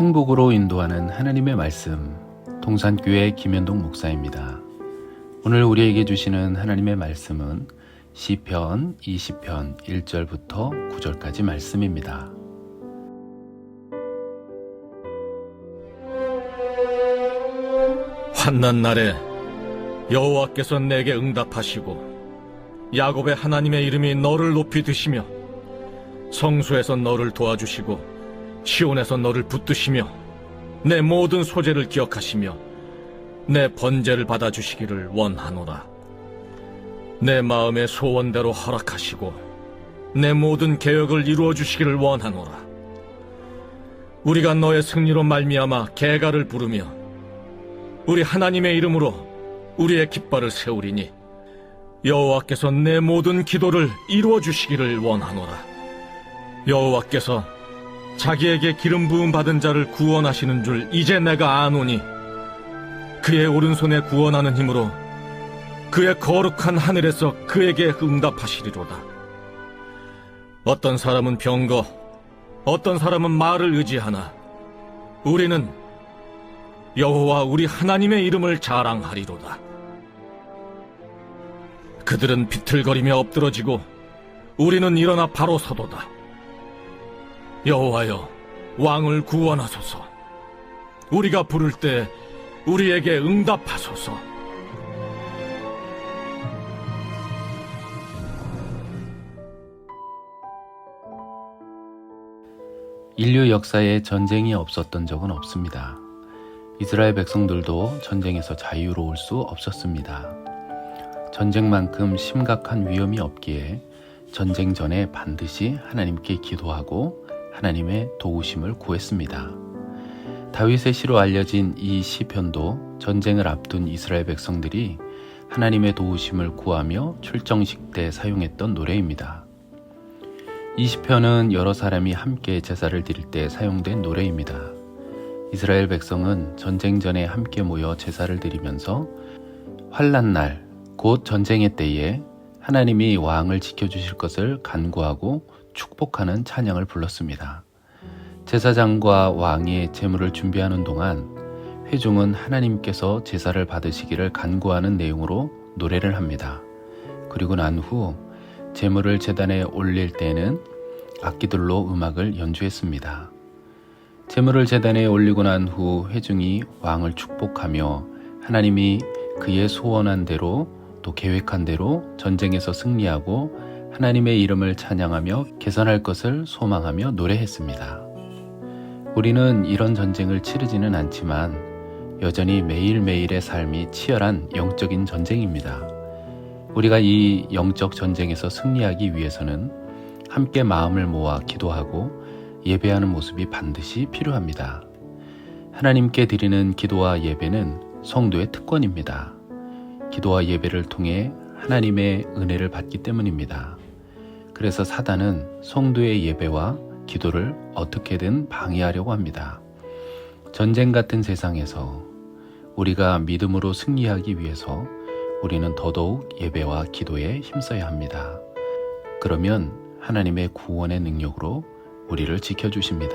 행복으로 인도하는 하나님의 말씀, 동산교회 김현동 목사입니다. 오늘 우리에게 주시는 하나님의 말씀은 시편 20편 1절부터 9절까지 말씀입니다. 환난 날에 여호와께서 내게 응답하시고 야곱의 하나님의 이름이 너를 높이 드시며 성수에서 너를 도와주시고 시온에서 너를 붙드시며 내 모든 소재를 기억하시며 내 번제를 받아주시기를 원하노라. 내 마음의 소원대로 허락하시고 내 모든 계획을 이루어 주시기를 원하노라. 우리가 너의 승리로 말미암아 계가를 부르며 우리 하나님의 이름으로 우리의 깃발을 세우리니 여호와께서 내 모든 기도를 이루어 주시기를 원하노라. 여호와께서 자기에게 기름 부음 받은 자를 구원하시는 줄 이제 내가 아노니 그의 오른손에 구원하는 힘으로 그의 거룩한 하늘에서 그에게 응답하시리로다. 어떤 사람은 병거, 어떤 사람은 말을 의지하나 우리는 여호와 우리 하나님의 이름을 자랑하리로다. 그들은 비틀거리며 엎드러지고 우리는 일어나 바로 서도다. 여호와여, 왕을 구원하소서. 우리가 부를 때 우리에게 응답하소서. 인류 역사에 전쟁이 없었던 적은 없습니다. 이스라엘 백성들도 전쟁에서 자유로울 수 없었습니다. 전쟁만큼 심각한 위험이 없기에 전쟁 전에 반드시 하나님께 기도하고 하나님의 도우심을 구했습니다. 다윗의 시로 알려진 이 시편도 전쟁을 앞둔 이스라엘 백성들이 하나님의 도우심을 구하며 출정식 때 사용했던 노래입니다. 이 시편은 여러 사람이 함께 제사를 드릴 때 사용된 노래입니다. 이스라엘 백성은 전쟁 전에 함께 모여 제사를 드리면서 환난 날, 곧 전쟁의 때에 하나님이 왕을 지켜주실 것을 간구하고 축복하는 찬양을 불렀습니다. 제사장과 왕이 제물을 준비하는 동안 회중은 하나님께서 제사를 받으시기를 간구하는 내용으로 노래를 합니다. 그리고 난 후 제물을 제단에 올릴 때에는 악기들로 음악을 연주했습니다. 제물을 제단에 올리고 난 후 회중이 왕을 축복하며 하나님이 그의 소원한 대로 또 계획한 대로 전쟁에서 승리하고 하나님의 이름을 찬양하며 개선할 것을 소망하며 노래했습니다. 우리는 이런 전쟁을 치르지는 않지만 여전히 매일매일의 삶이 치열한 영적인 전쟁입니다. 우리가 이 영적 전쟁에서 승리하기 위해서는 함께 마음을 모아 기도하고 예배하는 모습이 반드시 필요합니다. 하나님께 드리는 기도와 예배는 성도의 특권입니다. 기도와 예배를 통해 하나님의 은혜를 받기 때문입니다. 그래서 사단은 성도의 예배와 기도를 어떻게든 방해하려고 합니다. 전쟁 같은 세상에서 우리가 믿음으로 승리하기 위해서 우리는 더더욱 예배와 기도에 힘써야 합니다. 그러면 하나님의 구원의 능력으로 우리를 지켜주십니다.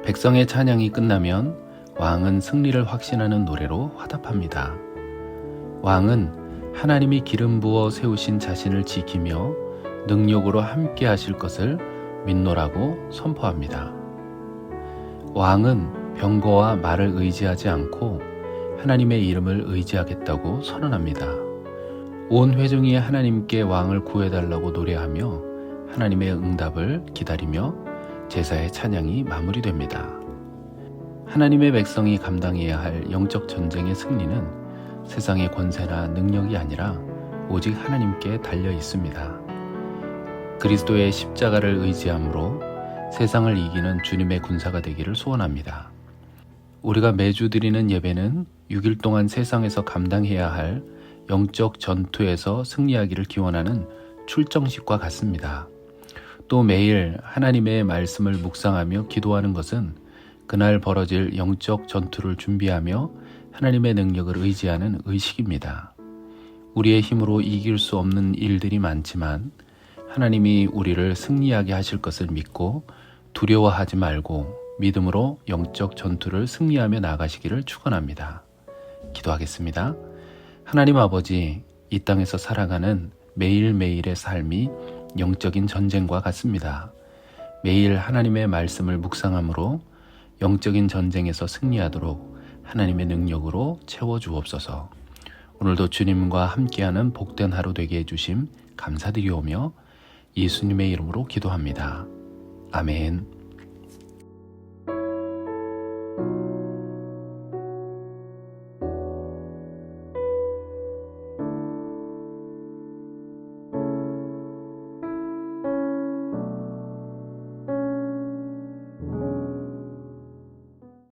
백성의 찬양이 끝나면 왕은 승리를 확신하는 노래로 화답합니다. 왕은 하나님이 기름 부어 세우신 자신을 지키며 능력으로 함께 하실 것을 믿노라고 선포합니다. 왕은 병거와 말을 의지하지 않고 하나님의 이름을 의지하겠다고 선언합니다. 온 회중이 하나님께 왕을 구해달라고 노래하며 하나님의 응답을 기다리며 제사의 찬양이 마무리됩니다. 하나님의 백성이 감당해야 할 영적 전쟁의 승리는 세상의 권세나 능력이 아니라 오직 하나님께 달려 있습니다. 그리스도의 십자가를 의지함으로 세상을 이기는 주님의 군사가 되기를 소원합니다. 우리가 매주 드리는 예배는 6일 동안 세상에서 감당해야 할 영적 전투에서 승리하기를 기원하는 출정식과 같습니다. 또 매일 하나님의 말씀을 묵상하며 기도하는 것은 그날 벌어질 영적 전투를 준비하며 하나님의 능력을 의지하는 의식입니다. 우리의 힘으로 이길 수 없는 일들이 많지만 하나님이 우리를 승리하게 하실 것을 믿고 두려워하지 말고 믿음으로 영적 전투를 승리하며 나아가시기를 축원합니다. 기도하겠습니다. 하나님 아버지, 이 땅에서 살아가는 매일매일의 삶이 영적인 전쟁과 같습니다. 매일 하나님의 말씀을 묵상함으로 영적인 전쟁에서 승리하도록 하나님의 능력으로 채워주옵소서. 오늘도 주님과 함께하는 복된 하루 되게 해주심 감사드리오며 예수님의 이름으로 기도합니다. 아멘.